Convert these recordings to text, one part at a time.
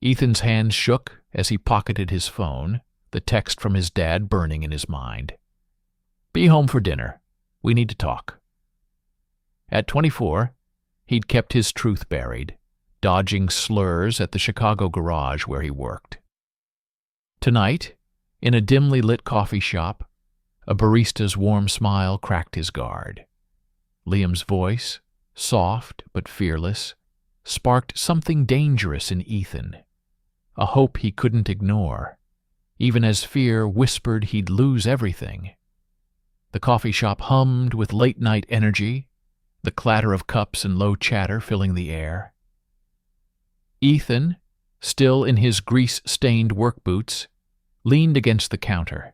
Ethan's hands shook as he pocketed his phone, the text from his dad burning in his mind. "Be home for dinner. We need to talk." At 24, he'd kept his truth buried, dodging slurs at the Chicago garage where he worked. Tonight, in a dimly lit coffee shop, a barista's warm smile cracked his guard. Liam's voice, soft but fearless, sparked something dangerous in Ethan, a hope he couldn't ignore, even as fear whispered he'd lose everything. The coffee shop hummed with late-night energy, the clatter of cups and low chatter filling the air. Ethan, still in his grease-stained work boots, leaned against the counter,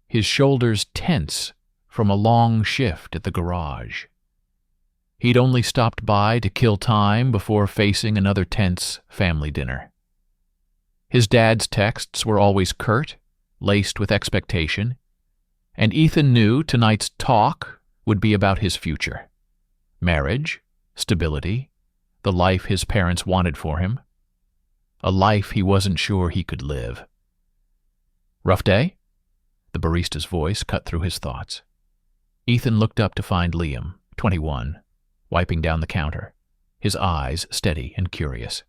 his shoulders tense from a long shift at the garage. He'd only stopped by to kill time before facing another tense family dinner. His dad's texts were always curt, laced with expectation, and Ethan knew tonight's talk would be about his future. Marriage, stability, the life his parents wanted for him, a life he wasn't sure he could live. "Rough day?" The barista's voice cut through his thoughts. Ethan looked up to find Liam, 21, wiping down the counter, his eyes steady and curious.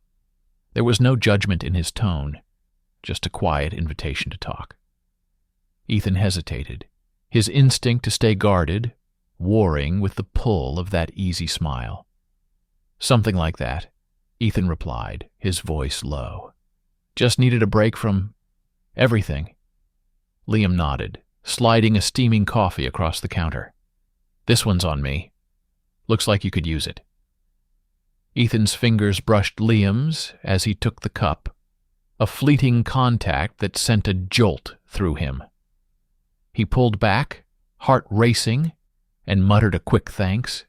There was no judgment in his tone, just a quiet invitation to talk. Ethan hesitated, his instinct to stay guarded, warring with the pull of that easy smile. "Something like that," Ethan replied, his voice low. "Just needed a break from everything." Liam nodded, sliding a steaming coffee across the counter. "This one's on me. Looks like you could use it." Ethan's fingers brushed Liam's as he took the cup, a fleeting contact that sent a jolt through him. He pulled back, heart racing, and muttered a quick thanks.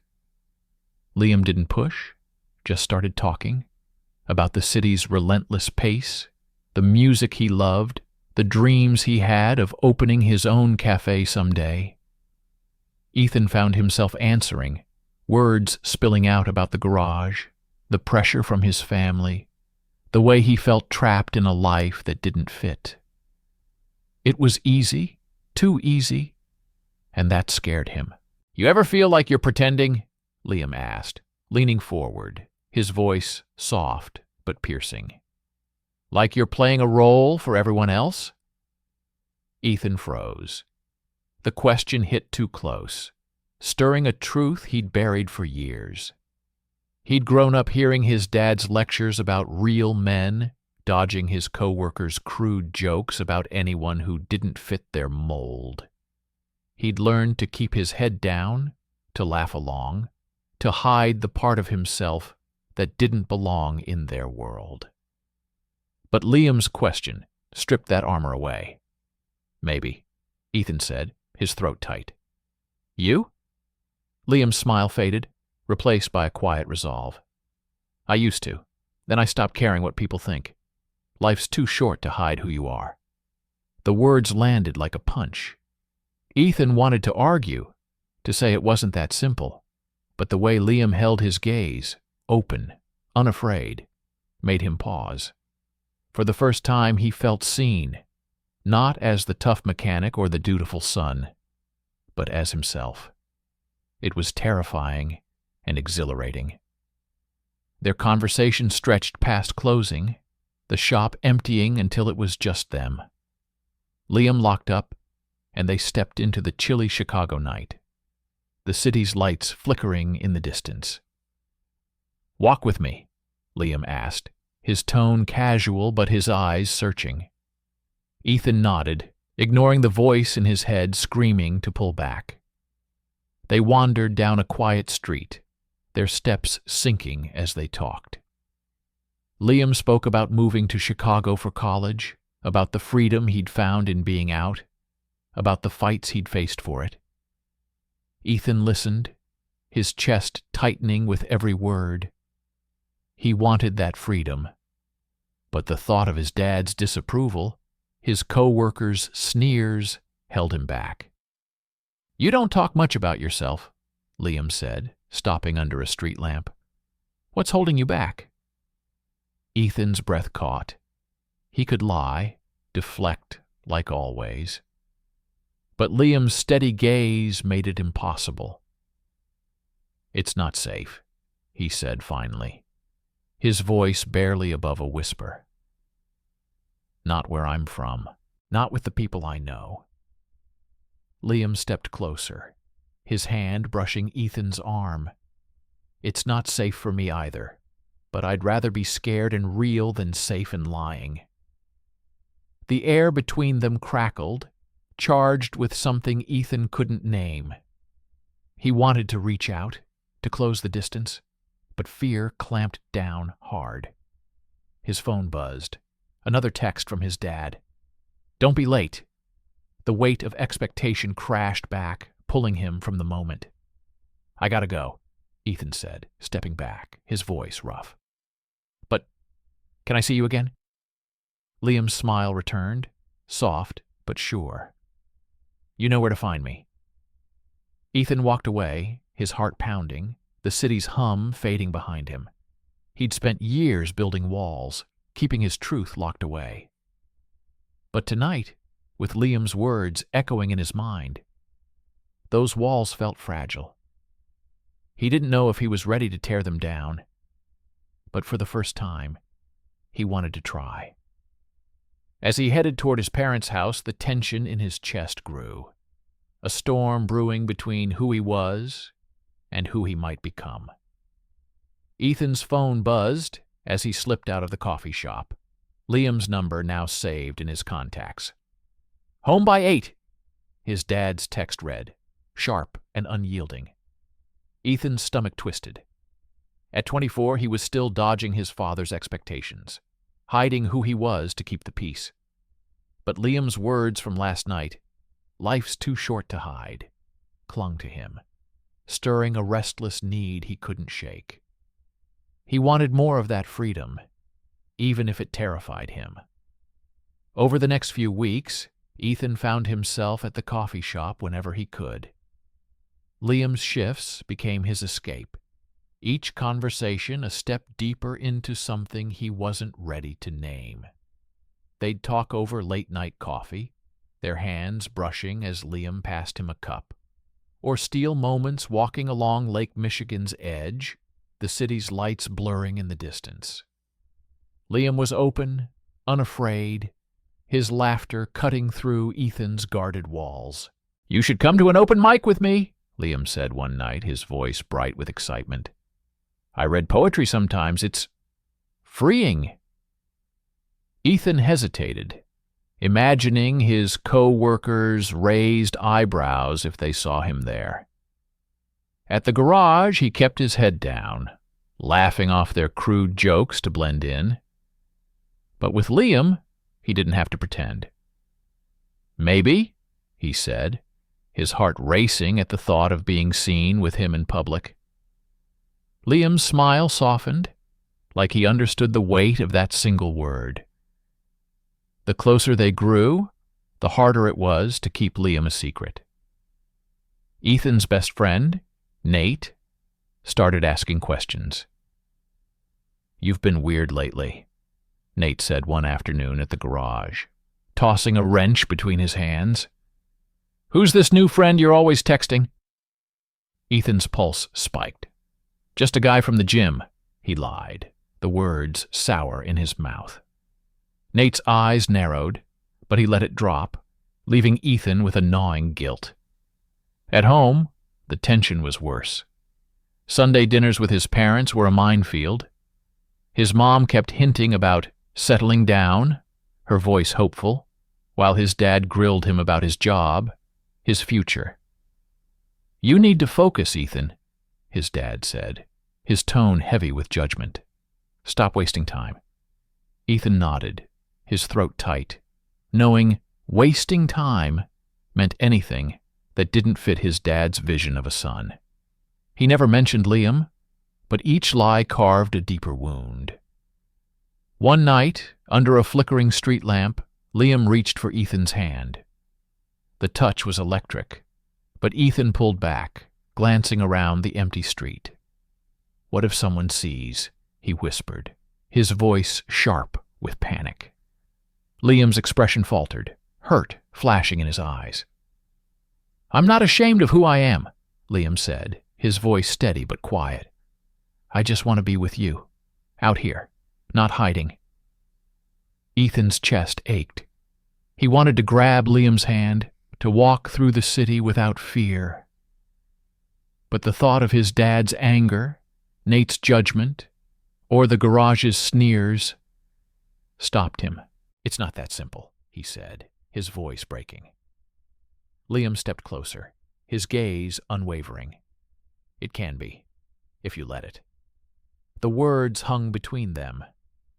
Liam didn't push, just started talking about the city's relentless pace, the music he loved, the dreams he had of opening his own cafe someday. Ethan found himself answering, words spilling out about the garage, the pressure from his family, the way he felt trapped in a life that didn't fit. It was easy, too easy, and that scared him. "You ever feel like you're pretending?" Liam asked, leaning forward, his voice soft but piercing. "Like you're playing a role for everyone else?" Ethan froze. The question hit too close, stirring a truth he'd buried for years. He'd grown up hearing his dad's lectures about real men, dodging his co-workers' crude jokes about anyone who didn't fit their mold. He'd learned to keep his head down, to laugh along, to hide the part of himself that didn't belong in their world. But Liam's question stripped that armor away. "Maybe," Ethan said, his throat tight. "You?" Liam's smile faded, replaced by a quiet resolve. "I used to. Then I stopped caring what people think. Life's too short to hide who you are." The words landed like a punch. Ethan wanted to argue, to say it wasn't that simple, but the way Liam held his gaze, open, unafraid, made him pause. For the first time he felt seen, not as the tough mechanic or the dutiful son, but as himself. It was terrifying and exhilarating. Their conversation stretched past closing, the shop emptying until it was just them. Liam locked up, and they stepped into the chilly Chicago night, the city's lights flickering in the distance. "Walk with me," Liam asked, his tone casual but his eyes searching. Ethan nodded, ignoring the voice in his head screaming to pull back. They wandered down a quiet street, their steps sinking as they talked. Liam spoke about moving to Chicago for college, about the freedom he'd found in being out, about the fights he'd faced for it. Ethan listened, his chest tightening with every word. He wanted that freedom, but the thought of his dad's disapproval, his co-workers' sneers, held him back. "You don't talk much about yourself," Liam said, stopping under a street lamp. "What's holding you back?" Ethan's breath caught, He could lie, deflect like always. But Liam's steady gaze made it impossible. "It's not safe," he said finally, his voice barely above a whisper. "Not where I'm from, not with the people I know." Liam stepped closer, his hand brushing Ethan's arm. "It's not safe for me either, but I'd rather be scared and real than safe and lying." The air between them crackled, charged with something Ethan couldn't name. He wanted to reach out, to close the distance, but fear clamped down hard. His phone buzzed. Another text from his dad. "Don't be late." The weight of expectation crashed back, pulling him from the moment. "I gotta go," Ethan said, stepping back, his voice rough. "But can I see you again?" Liam's smile returned, soft but sure. "You know where to find me." Ethan walked away, his heart pounding, the city's hum fading behind him. He'd spent years building walls, keeping his truth locked away. But tonight, with Liam's words echoing in his mind, those walls felt fragile. He didn't know if he was ready to tear them down, but for the first time, he wanted to try. As he headed toward his parents' house, the tension in his chest grew, a storm brewing between who he was and who he might become. Ethan's phone buzzed as he slipped out of the coffee shop, Liam's number now saved in his contacts. "Home by 8, his dad's text read, sharp and unyielding. Ethan's stomach twisted. At 24, he was still dodging his father's expectations, hiding who he was to keep the peace. But Liam's words from last night, "Life's too short to hide," clung to him, stirring a restless need he couldn't shake. He wanted more of that freedom, even if it terrified him. Over the next few weeks, Ethan found himself at the coffee shop whenever he could. Liam's shifts became his escape, each conversation a step deeper into something he wasn't ready to name. They'd talk over late-night coffee, their hands brushing as Liam passed him a cup, or steal moments walking along Lake Michigan's edge, the city's lights blurring in the distance. Liam was open, unafraid, his laughter cutting through Ethan's guarded walls. "You should come to an open mic with me," Liam said one night, his voice bright with excitement. "I read poetry sometimes. It's freeing." Ethan hesitated, imagining his co-workers' raised eyebrows if they saw him there. At the garage, he kept his head down, laughing off their crude jokes to blend in. But with Liam, he didn't have to pretend. "Maybe," he said, his heart racing at the thought of being seen with him in public. Liam's smile softened, like he understood the weight of that single word. The closer they grew, the harder it was to keep Liam a secret. Ethan's best friend, Nate, started asking questions. "You've been weird lately," Nate said one afternoon at the garage, tossing a wrench between his hands. "Who's this new friend you're always texting?" Ethan's pulse spiked. "Just a guy from the gym," he lied, the words sour in his mouth. Nate's eyes narrowed, but he let it drop, leaving Ethan with a gnawing guilt. At home, the tension was worse. Sunday dinners with his parents were a minefield. His mom kept hinting about settling down, her voice hopeful, while his dad grilled him about his job, his future. "You need to focus, Ethan," his dad said, his tone heavy with judgment. "Stop wasting time." Ethan nodded, his throat tight, knowing wasting time meant anything that didn't fit his dad's vision of a son. He never mentioned Liam, but each lie carved a deeper wound. One night, under a flickering street lamp, Liam reached for Ethan's hand. The touch was electric, but Ethan pulled back, glancing around the empty street. "What if someone sees?" he whispered, his voice sharp with panic. Liam's expression faltered, hurt flashing in his eyes. "I'm not ashamed of who I am," Liam said, his voice steady but quiet. "I just want to be with you, out here, not hiding." Ethan's chest ached. He wanted to grab Liam's hand, to walk through the city without fear. But the thought of his dad's anger, Nate's judgment, or the garage's sneers stopped him. "It's not that simple," he said, his voice breaking. Liam stepped closer, his gaze unwavering. "It can be, if you let it." The words hung between them,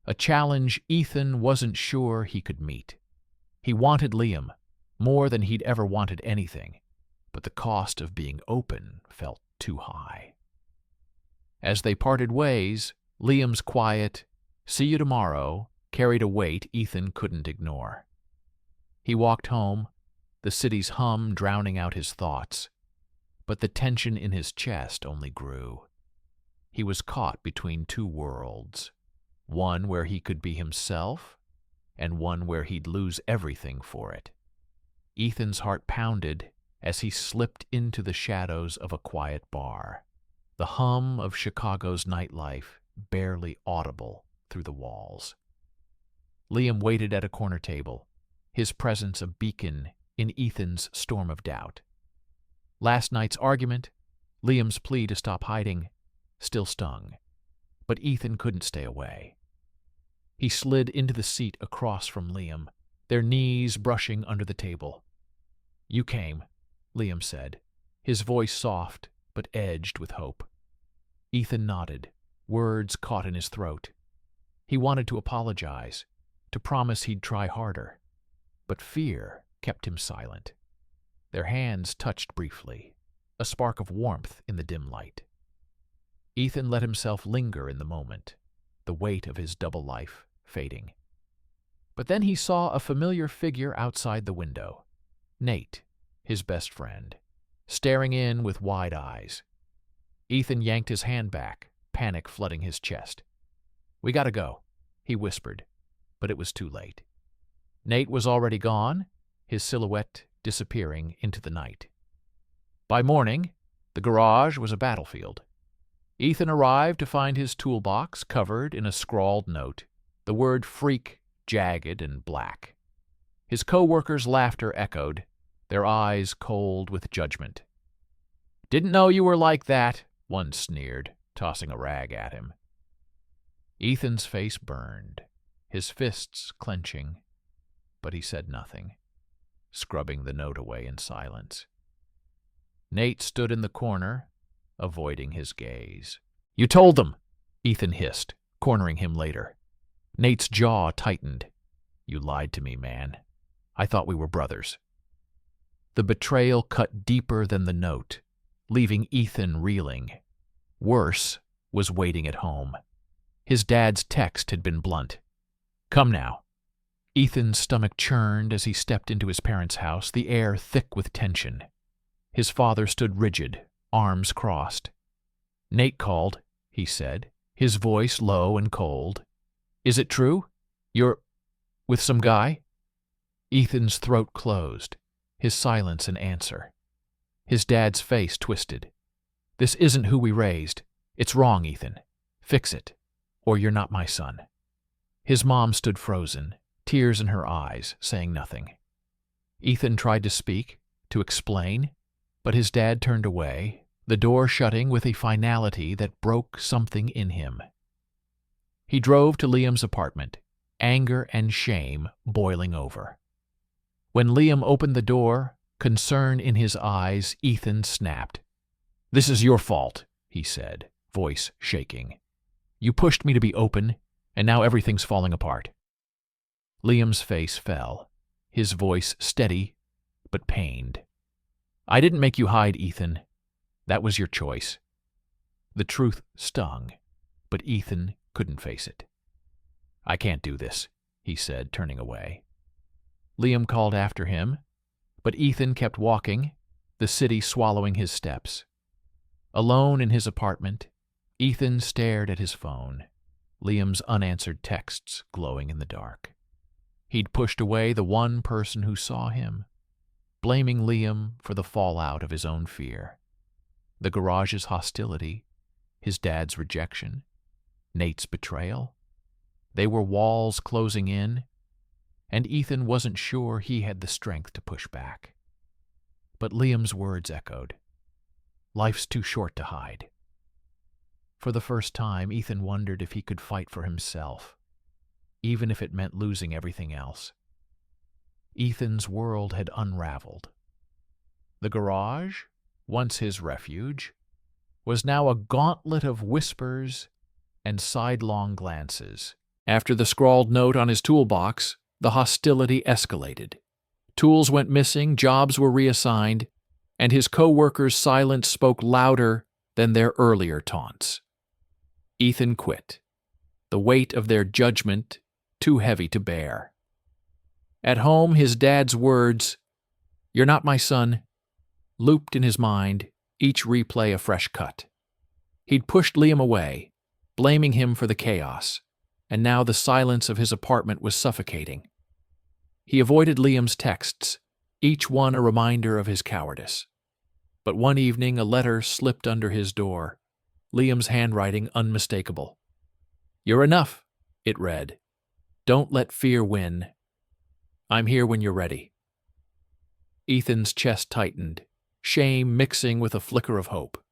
a challenge Ethan wasn't sure he could meet. He wanted Liam, more than he'd ever wanted anything, but the cost of being open felt too high. As they parted ways, Liam's quiet, "See you tomorrow," carried a weight Ethan couldn't ignore. He walked home, the city's hum drowning out his thoughts, but the tension in his chest only grew. He was caught between two worlds, one where he could be himself, and one where he'd lose everything for it. Ethan's heart pounded as he slipped into the shadows of a quiet bar, the hum of Chicago's nightlife barely audible through the walls. Liam waited at a corner table, his presence a beacon in Ethan's storm of doubt. Last night's argument, Liam's plea to stop hiding, still stung, but Ethan couldn't stay away. He slid into the seat across from Liam, their knees brushing under the table. "You came," Liam said, his voice soft but edged with hope. Ethan nodded, words caught in his throat. He wanted to apologize, to promise he'd try harder, but fear kept him silent. Their hands touched briefly, a spark of warmth in the dim light. Ethan let himself linger in the moment, the weight of his double life fading. But then he saw a familiar figure outside the window, Nate, his best friend, staring in with wide eyes. Ethan yanked his hand back, panic flooding his chest. "We gotta go," he whispered, but it was too late. Nate was already gone, his silhouette disappearing into the night. By morning, the garage was a battlefield. Ethan arrived to find his toolbox covered in a scrawled note, the word freak jagged and black. His co-workers' laughter echoed, their eyes cold with judgment. "Didn't know you were like that," one sneered, tossing a rag at him. Ethan's face burned, his fists clenching, but he said nothing, scrubbing the note away in silence. Nate stood in the corner, avoiding his gaze. "You told them," Ethan hissed, cornering him later. Nate's jaw tightened. "You lied to me, man. I thought we were brothers." The betrayal cut deeper than the note, leaving Ethan reeling. Worse was waiting at home. His dad's text had been blunt. "Come now." Ethan's stomach churned as he stepped into his parents' house, the air thick with tension. His father stood rigid, arms crossed. "Nate called," he said, his voice low and cold. "Is it true? You're with some guy?" Ethan's throat closed, his silence an answer. His dad's face twisted. "This isn't who we raised. It's wrong, Ethan. Fix it, or you're not my son." His mom stood frozen, tears in her eyes, saying nothing. Ethan tried to speak, to explain, but his dad turned away, the door shutting with a finality that broke something in him. He drove to Liam's apartment, anger and shame boiling over. When Liam opened the door, concern in his eyes, Ethan snapped. "This is your fault," he said, voice shaking. "You pushed me to be open, and now everything's falling apart." Liam's face fell, his voice steady but pained. "I didn't make you hide, Ethan. That was your choice." The truth stung, but Ethan couldn't face it. "I can't do this," he said, turning away. Liam called after him, but Ethan kept walking, the city swallowing his steps. Alone in his apartment, Ethan stared at his phone, Liam's unanswered texts glowing in the dark. He'd pushed away the one person who saw him, blaming Liam for the fallout of his own fear. The garage's hostility, his dad's rejection, Nate's betrayal. They were walls closing in, and Ethan wasn't sure he had the strength to push back. But Liam's words echoed. Life's too short to hide. For the first time, Ethan wondered if he could fight for himself, even if it meant losing everything else. Ethan's world had unraveled. The garage, once his refuge, was now a gauntlet of whispers and sidelong glances. After the scrawled note on his toolbox, the hostility escalated. Tools went missing, jobs were reassigned, and his co-workers' silence spoke louder than their earlier taunts. Ethan quit, the weight of their judgment too heavy to bear. At home, his dad's words, "You're not my son," looped in his mind, each replay a fresh cut. He'd pushed Liam away, blaming him for the chaos, and now the silence of his apartment was suffocating. He avoided Liam's texts, each one a reminder of his cowardice. But one evening a letter slipped under his door, Liam's handwriting unmistakable. "You're enough," it read. "Don't let fear win. I'm here when you're ready." Ethan's chest tightened, shame mixing with a flicker of hope.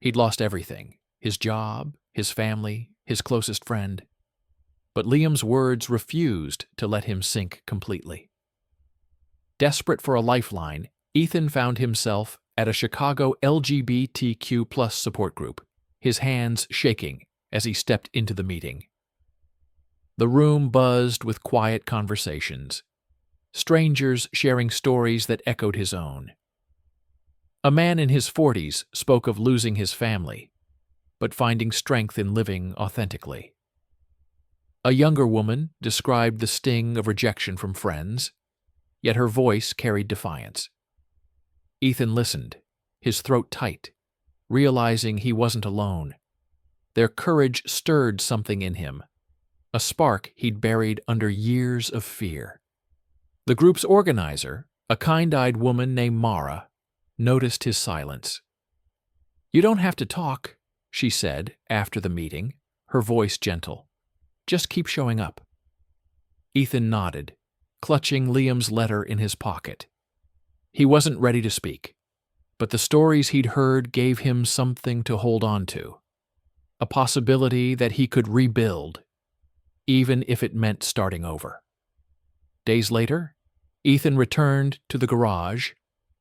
He'd lost everything, his job, his family, his closest friend. But Liam's words refused to let him sink completely. Desperate for a lifeline, Ethan found himself at a Chicago LGBTQ+ support group, his hands shaking as he stepped into the meeting. The room buzzed with quiet conversations, strangers sharing stories that echoed his own. A man in his 40s spoke of losing his family, but finding strength in living authentically. A younger woman described the sting of rejection from friends, yet her voice carried defiance. Ethan listened, his throat tight, realizing he wasn't alone. Their courage stirred something in him, a spark he'd buried under years of fear. The group's organizer, a kind-eyed woman named Mara, noticed his silence. "You don't have to talk," she said after the meeting, her voice gentle. "Just keep showing up." Ethan nodded, clutching Liam's letter in his pocket. He wasn't ready to speak, but the stories he'd heard gave him something to hold on to, a possibility that he could rebuild, even if it meant starting over. Days later, Ethan returned to the garage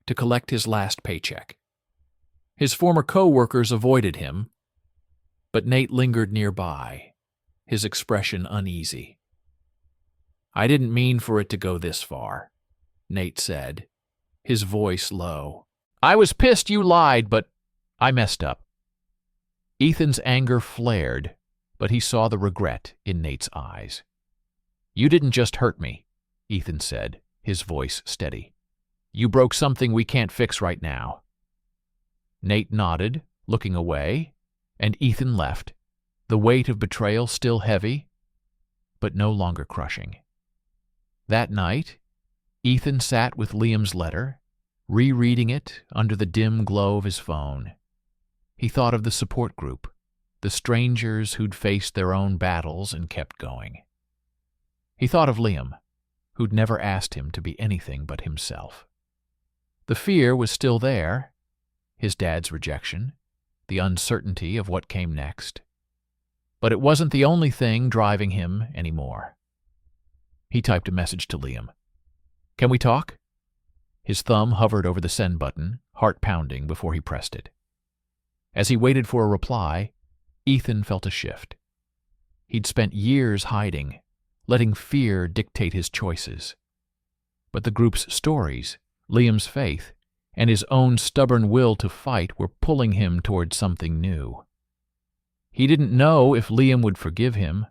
to collect his last paycheck. His former co-workers avoided him, but Nate lingered nearby, his expression uneasy. "I didn't mean for it to go this far," Nate said, his voice low. "I was pissed you lied, but I messed up." Ethan's anger flared, but he saw the regret in Nate's eyes. "You didn't just hurt me," Ethan said, his voice steady. "You broke something we can't fix right now." Nate nodded, looking away, and Ethan left, the weight of betrayal still heavy, but no longer crushing. That night, Ethan sat with Liam's letter, rereading it under the dim glow of his phone. He thought of the support group, the strangers who'd faced their own battles and kept going. He thought of Liam, who'd never asked him to be anything but himself. The fear was still there, his dad's rejection, the uncertainty of what came next. But it wasn't the only thing driving him anymore. He typed a message to Liam. "Can we talk?" His thumb hovered over the send button, heart pounding before he pressed it. As he waited for a reply, Ethan felt a shift. He'd spent years hiding, letting fear dictate his choices. But the group's stories, Liam's faith, and his own stubborn will to fight were pulling him toward something new. He didn't know if Liam would forgive him,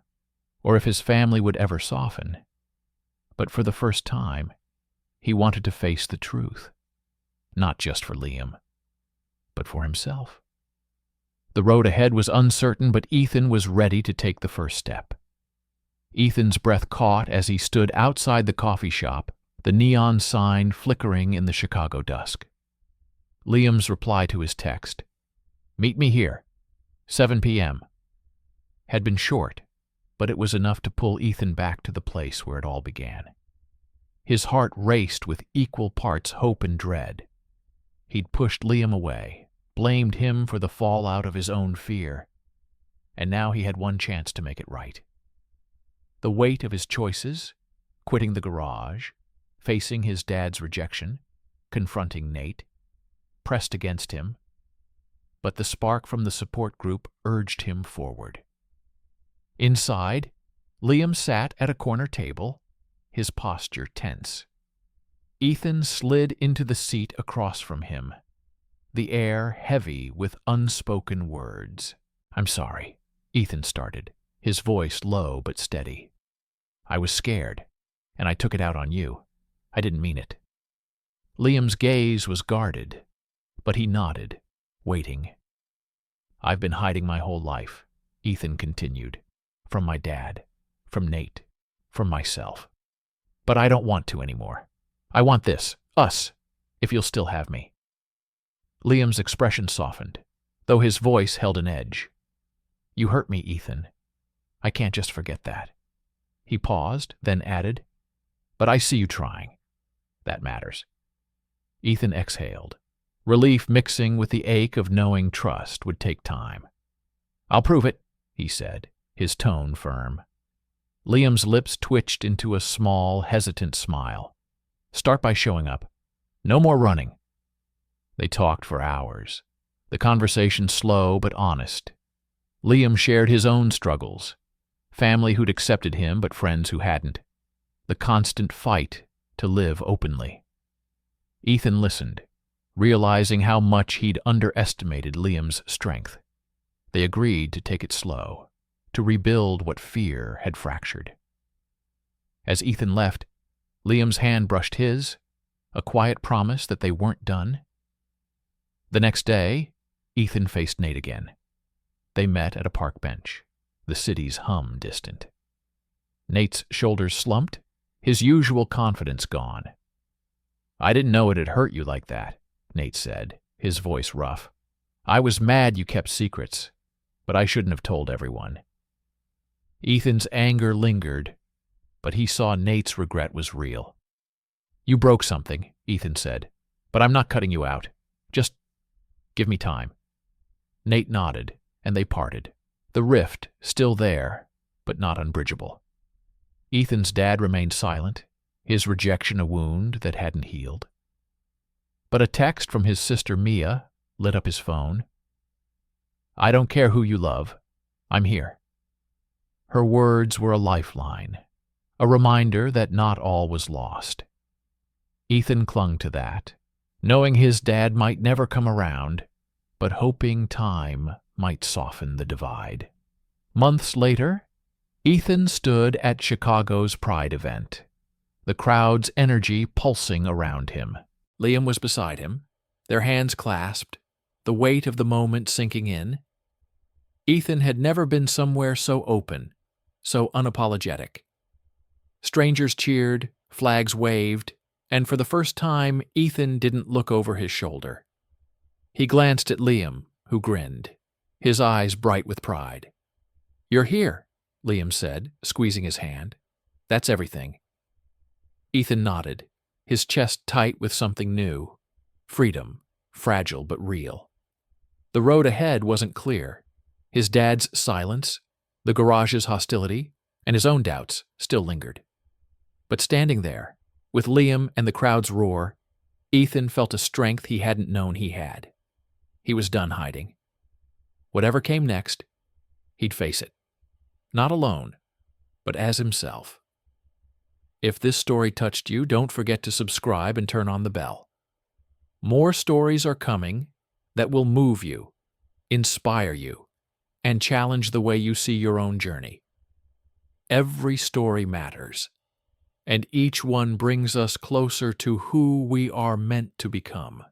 or if his family would ever soften. But for the first time, he wanted to face the truth, not just for Liam, but for himself. The road ahead was uncertain, but Ethan was ready to take the first step. Ethan's breath caught as he stood outside the coffee shop, the neon sign flickering in the Chicago dusk. Liam's reply to his text, "Meet me here, 7 p.m., had been short, but it was enough to pull Ethan back to the place where it all began. His heart raced with equal parts hope and dread. He'd pushed Liam away, blamed him for the fallout of his own fear, and now he had one chance to make it right. The weight of his choices, quitting the garage, facing his dad's rejection, confronting Nate, pressed against him, but the spark from the support group urged him forward. Inside, Liam sat at a corner table, his posture tense. Ethan slid into the seat across from him, the air heavy with unspoken words. "I'm sorry," Ethan started, his voice low but steady. "I was scared, and I took it out on you. I didn't mean it." Liam's gaze was guarded, but he nodded, waiting. "I've been hiding my whole life," Ethan continued, "from my dad, from Nate, from myself. But I don't want to anymore. I want this, us, if you'll still have me." Liam's expression softened, though his voice held an edge. "You hurt me, Ethan. I can't just forget that." He paused, then added, "But I see you trying. That matters." Ethan exhaled, relief mixing with the ache of knowing trust would take time. "I'll prove it," he said, his tone firm. Liam's lips twitched into a small, hesitant smile. "Start by showing up. No more running." They talked for hours, the conversation slow but honest. Liam shared his own struggles, family who'd accepted him but friends who hadn't, the constant fight to live openly. Ethan listened, realizing how much he'd underestimated Liam's strength. They agreed to take it slow, to rebuild what fear had fractured. As Ethan left, Liam's hand brushed his, a quiet promise that they weren't done. The next day, Ethan faced Nate again. They met at a park bench, the city's hum distant. Nate's shoulders slumped, his usual confidence gone. "I didn't know it'd hurt you like that," Nate said, his voice rough. "I was mad you kept secrets, but I shouldn't have told everyone." Ethan's anger lingered, but he saw Nate's regret was real. "You broke something," Ethan said, "but I'm not cutting you out. Just give me time." Nate nodded, and they parted, the rift still there, but not unbridgeable. Ethan's dad remained silent, his rejection a wound that hadn't healed. But a text from his sister Mia lit up his phone. "I don't care who you love. I'm here." Her words were a lifeline, a reminder that not all was lost. Ethan clung to that, knowing his dad might never come around, but hoping time might soften the divide. Months later, Ethan stood at Chicago's Pride event, the crowd's energy pulsing around him. Liam was beside him, their hands clasped, the weight of the moment sinking in. Ethan had never been somewhere so open, so unapologetic. Strangers cheered, flags waved, and for the first time, Ethan didn't look over his shoulder. He glanced at Liam, who grinned, his eyes bright with pride. "You're here," Liam said, squeezing his hand. "That's everything." Ethan nodded, his chest tight with something new. Freedom, fragile but real. The road ahead wasn't clear. His dad's silence, the garage's hostility, and his own doubts still lingered. But standing there, with Liam and the crowd's roar, Ethan felt a strength he hadn't known he had. He was done hiding. Whatever came next, he'd face it. Not alone, but as himself. If this story touched you, don't forget to subscribe and turn on the bell. More stories are coming that will move you, inspire you, and challenge the way you see your own journey. Every story matters, and each one brings us closer to who we are meant to become.